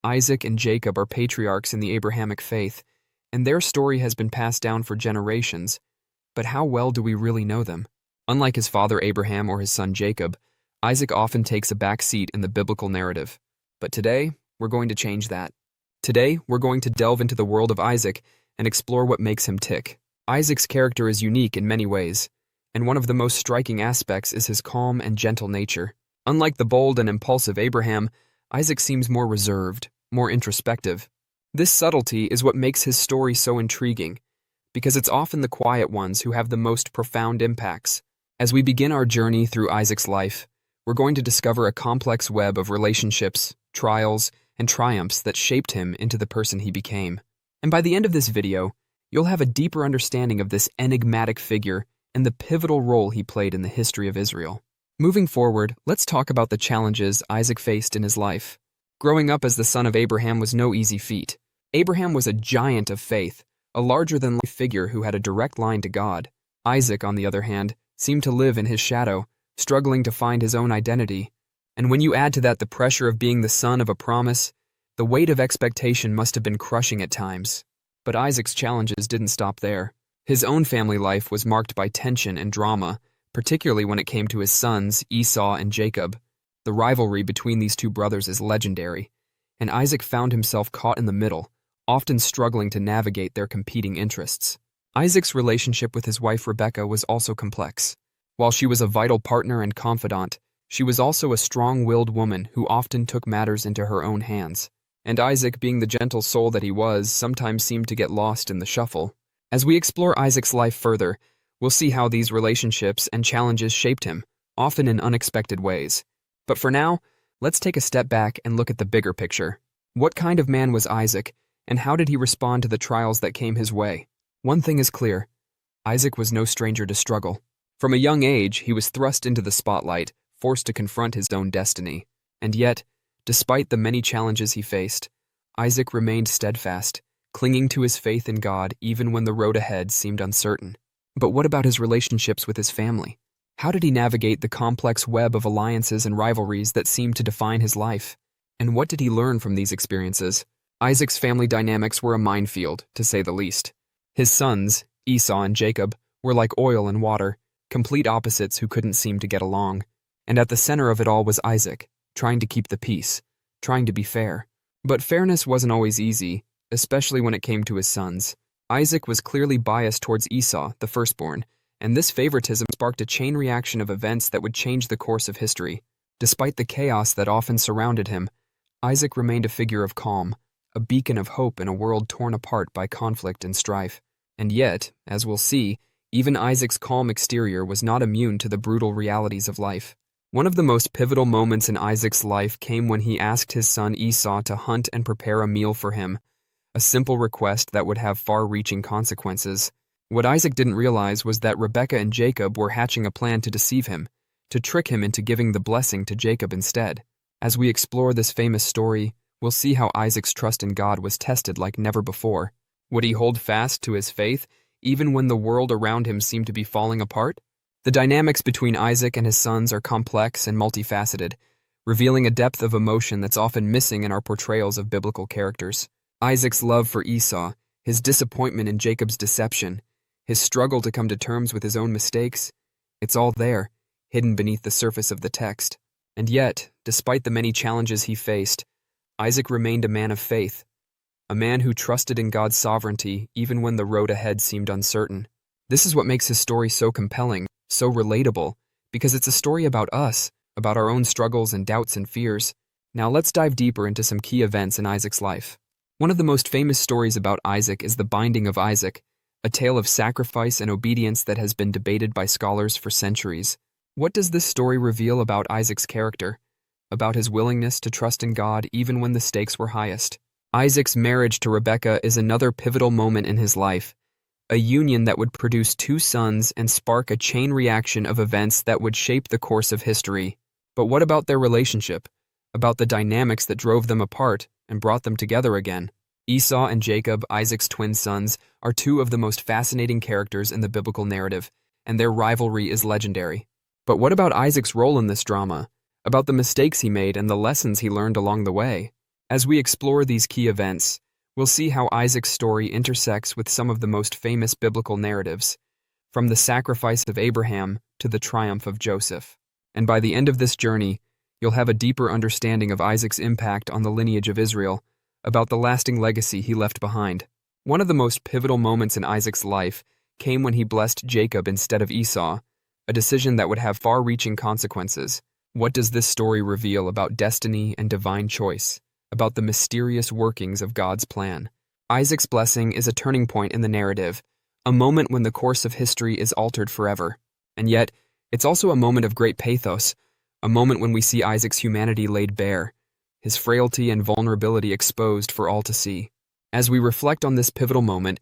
Isaac and Jacob are patriarchs in the Abrahamic faith, and their story has been passed down for generations. But how well do we really know them? Unlike his father Abraham or his son Jacob, Isaac often takes a back seat in the biblical narrative. But today, we're going to change that. Today, we're going to delve into the world of Isaac and explore what makes him tick. Isaac's character is unique in many ways, and one of the most striking aspects is his calm and gentle nature. Unlike the bold and impulsive Abraham, Isaac seems more reserved, more introspective. This subtlety is what makes his story so intriguing, because it's often the quiet ones who have the most profound impacts. As we begin our journey through Isaac's life, we're going to discover a complex web of relationships, trials, and triumphs that shaped him into the person he became. And by the end of this video, you'll have a deeper understanding of this enigmatic figure and the pivotal role he played in the history of Israel. Moving forward, let's talk about the challenges Isaac faced in his life. Growing up as the son of Abraham was no easy feat. Abraham was a giant of faith, a larger-than-life figure who had a direct line to God. Isaac, on the other hand, seemed to live in his shadow, struggling to find his own identity. And when you add to that the pressure of being the son of a promise, the weight of expectation must have been crushing at times. But Isaac's challenges didn't stop there. His own family life was marked by tension and drama, particularly when it came to his sons, Esau and Jacob. The rivalry between these two brothers is legendary, and Isaac found himself caught in the middle, often struggling to navigate their competing interests. Isaac's relationship with his wife Rebekah was also complex. While she was a vital partner and confidant, she was also a strong-willed woman who often took matters into her own hands. And Isaac, being the gentle soul that he was, sometimes seemed to get lost in the shuffle. As we explore Isaac's life further, we'll see how these relationships and challenges shaped him, often in unexpected ways. But for now, let's take a step back and look at the bigger picture. What kind of man was Isaac, and how did he respond to the trials that came his way? One thing is clear: Isaac was no stranger to struggle. From a young age, he was thrust into the spotlight, forced to confront his own destiny. And yet, despite the many challenges he faced, Isaac remained steadfast, clinging to his faith in God even when the road ahead seemed uncertain. But what about his relationships with his family? How did he navigate the complex web of alliances and rivalries that seemed to define his life? And what did he learn from these experiences? Isaac's family dynamics were a minefield, to say the least. His sons, Esau and Jacob, were like oil and water, complete opposites who couldn't seem to get along. And at the center of it all was Isaac, trying to keep the peace, trying to be fair. But fairness wasn't always easy, especially when it came to his sons. Isaac was clearly biased towards Esau, the firstborn, and this favoritism sparked a chain reaction of events that would change the course of history. Despite the chaos that often surrounded him, Isaac remained a figure of calm, a beacon of hope in a world torn apart by conflict and strife. And yet, as we'll see, even Isaac's calm exterior was not immune to the brutal realities of life. One of the most pivotal moments in Isaac's life came when he asked his son Esau to hunt and prepare a meal for him, a simple request that would have far-reaching consequences. What Isaac didn't realize was that Rebekah and Jacob were hatching a plan to deceive him, to trick him into giving the blessing to Jacob instead. As we explore this famous story, we'll see how Isaac's trust in God was tested like never before. Would he hold fast to his faith, even when the world around him seemed to be falling apart? The dynamics between Isaac and his sons are complex and multifaceted, revealing a depth of emotion that's often missing in our portrayals of biblical characters. Isaac's love for Esau, his disappointment in Jacob's deception, his struggle to come to terms with his own mistakes, it's all there, hidden beneath the surface of the text. And yet, despite the many challenges he faced, Isaac remained a man of faith, a man who trusted in God's sovereignty even when the road ahead seemed uncertain. This is what makes his story so compelling, so relatable, because it's a story about us, about our own struggles and doubts and fears. Now let's dive deeper into some key events in Isaac's life. One of the most famous stories about Isaac is the binding of Isaac, a tale of sacrifice and obedience that has been debated by scholars for centuries. What does this story reveal about Isaac's character, about his willingness to trust in God even when the stakes were highest? Isaac's marriage to Rebekah is another pivotal moment in his life, a union that would produce two sons and spark a chain reaction of events that would shape the course of history. But what about their relationship? About the dynamics that drove them apart and brought them together again? Esau and Jacob, Isaac's twin sons, are two of the most fascinating characters in the biblical narrative, and their rivalry is legendary. But what about Isaac's role in this drama? About the mistakes he made and the lessons he learned along the way? As we explore these key events, we'll see how Isaac's story intersects with some of the most famous biblical narratives, from the sacrifice of Abraham to the triumph of Joseph. And by the end of this journey, you'll have a deeper understanding of Isaac's impact on the lineage of Israel, about the lasting legacy he left behind. One of the most pivotal moments in Isaac's life came when he blessed Jacob instead of Esau, a decision that would have far-reaching consequences. What does this story reveal about destiny and divine choice, about the mysterious workings of God's plan? Isaac's blessing is a turning point in the narrative, a moment when the course of history is altered forever. And yet, it's also a moment of great pathos, a moment when we see Isaac's humanity laid bare, his frailty and vulnerability exposed for all to see. As we reflect on this pivotal moment,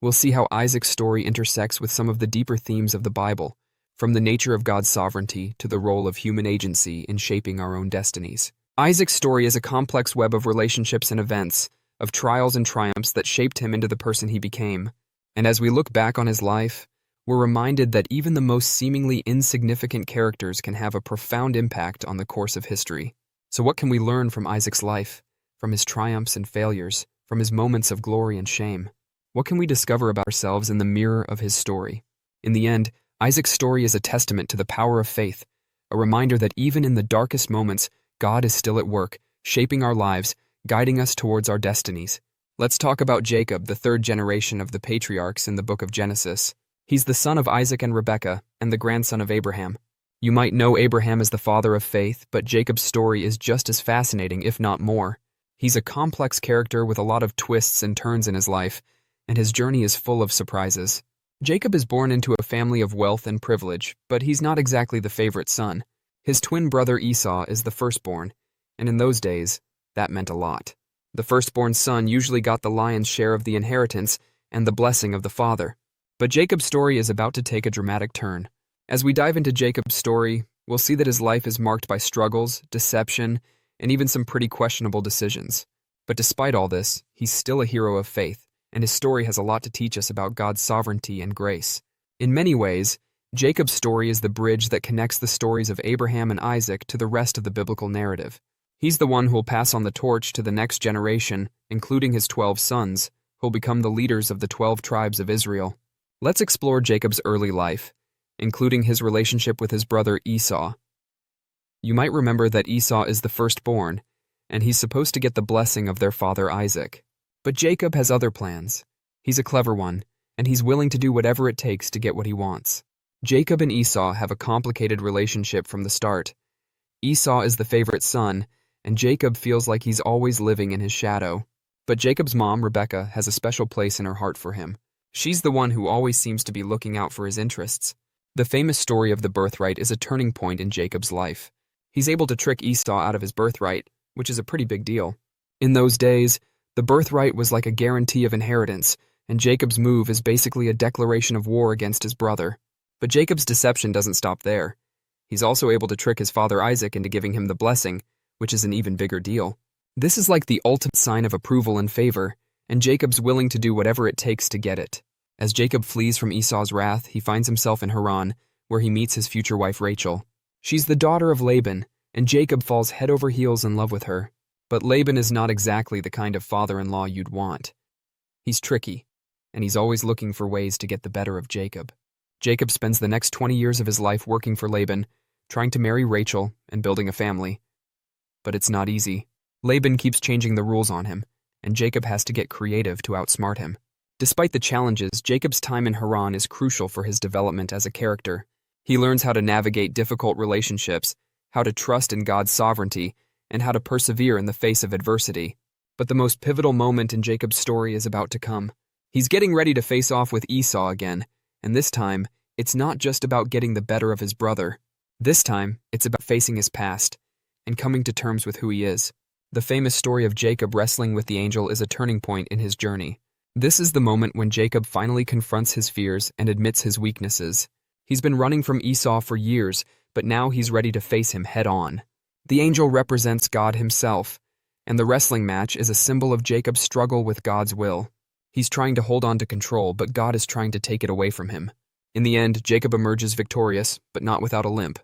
we'll see how Isaac's story intersects with some of the deeper themes of the Bible, from the nature of God's sovereignty to the role of human agency in shaping our own destinies. Isaac's story is a complex web of relationships and events, of trials and triumphs that shaped him into the person he became. And as we look back on his life, we're reminded that even the most seemingly insignificant characters can have a profound impact on the course of history. So what can we learn from Isaac's life, from his triumphs and failures, from his moments of glory and shame? What can we discover about ourselves in the mirror of his story? In the end, Isaac's story is a testament to the power of faith, a reminder that even in the darkest moments, God is still at work, shaping our lives, guiding us towards our destinies. Let's talk about Jacob, the third generation of the patriarchs in the book of Genesis. He's the son of Isaac and Rebekah, and the grandson of Abraham. You might know Abraham as the father of faith, but Jacob's story is just as fascinating, if not more. He's a complex character with a lot of twists and turns in his life, and his journey is full of surprises. Jacob is born into a family of wealth and privilege, but he's not exactly the favorite son. His twin brother Esau is the firstborn, and in those days, that meant a lot. The firstborn son usually got the lion's share of the inheritance and the blessing of the father. But Jacob's story is about to take a dramatic turn. As we dive into Jacob's story, we'll see that his life is marked by struggles, deception, and even some pretty questionable decisions. But despite all this, he's still a hero of faith, and his story has a lot to teach us about God's sovereignty and grace. In many ways, Jacob's story is the bridge that connects the stories of Abraham and Isaac to the rest of the biblical narrative. He's the one who'll pass on the torch to the next generation, including his 12 sons, who'll become the leaders of the 12 tribes of Israel. Let's explore Jacob's early life, including his relationship with his brother Esau. You might remember that Esau is the firstborn, and he's supposed to get the blessing of their father Isaac. But Jacob has other plans. He's a clever one, and he's willing to do whatever it takes to get what he wants. Jacob and Esau have a complicated relationship from the start. Esau is the favorite son, and Jacob feels like he's always living in his shadow. But Jacob's mom, Rebekah, has a special place in her heart for him. She's the one who always seems to be looking out for his interests. The famous story of the birthright is a turning point in Jacob's life. He's able to trick Esau out of his birthright, which is a pretty big deal. In those days, the birthright was like a guarantee of inheritance, and Jacob's move is basically a declaration of war against his brother. But Jacob's deception doesn't stop there. He's also able to trick his father Isaac into giving him the blessing, which is an even bigger deal. This is like the ultimate sign of approval and favor, and Jacob's willing to do whatever it takes to get it. As Jacob flees from Esau's wrath, he finds himself in Haran, where he meets his future wife Rachel. She's the daughter of Laban, and Jacob falls head over heels in love with her. But Laban is not exactly the kind of father-in-law you'd want. He's tricky, and he's always looking for ways to get the better of Jacob. Jacob spends the next 20 years of his life working for Laban, trying to marry Rachel and building a family. But it's not easy. Laban keeps changing the rules on him, and Jacob has to get creative to outsmart him. Despite the challenges, Jacob's time in Haran is crucial for his development as a character. He learns how to navigate difficult relationships, how to trust in God's sovereignty, and how to persevere in the face of adversity. But the most pivotal moment in Jacob's story is about to come. He's getting ready to face off with Esau again, and this time, it's not just about getting the better of his brother. This time, it's about facing his past and coming to terms with who he is. The famous story of Jacob wrestling with the angel is a turning point in his journey. This is the moment when Jacob finally confronts his fears and admits his weaknesses. He's been running from Esau for years, but now he's ready to face him head-on. The angel represents God himself, and the wrestling match is a symbol of Jacob's struggle with God's will. He's trying to hold on to control, but God is trying to take it away from him. In the end, Jacob emerges victorious, but not without a limp.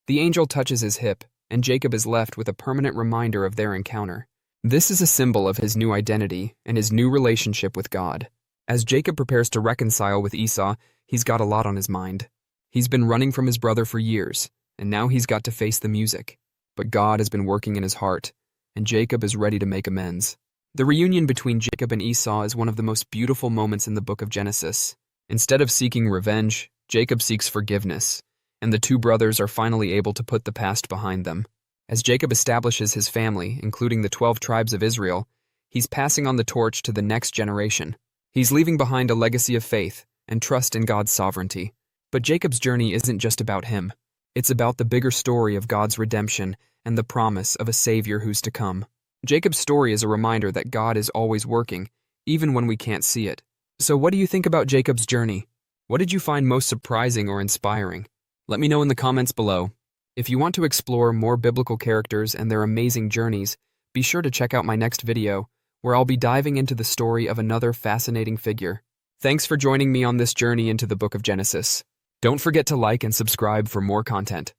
The angel touches his hip, and Jacob is left with a permanent reminder of their encounter. This is a symbol of his new identity and his new relationship with God. As Jacob prepares to reconcile with Esau, he's got a lot on his mind. He's been running from his brother for years, and now he's got to face the music. But God has been working in his heart, and Jacob is ready to make amends. The reunion between Jacob and Esau is one of the most beautiful moments in the book of Genesis. Instead of seeking revenge, Jacob seeks forgiveness, and the two brothers are finally able to put the past behind them. As Jacob establishes his family, including the 12 tribes of Israel, he's passing on the torch to the next generation. He's leaving behind a legacy of faith and trust in God's sovereignty. But Jacob's journey isn't just about him. It's about the bigger story of God's redemption and the promise of a Savior who's to come. Jacob's story is a reminder that God is always working, even when we can't see it. So what do you think about Jacob's journey? What did you find most surprising or inspiring? Let me know in the comments below. If you want to explore more biblical characters and their amazing journeys, be sure to check out my next video, where I'll be diving into the story of another fascinating figure. Thanks for joining me on this journey into the book of Genesis. Don't forget to like and subscribe for more content.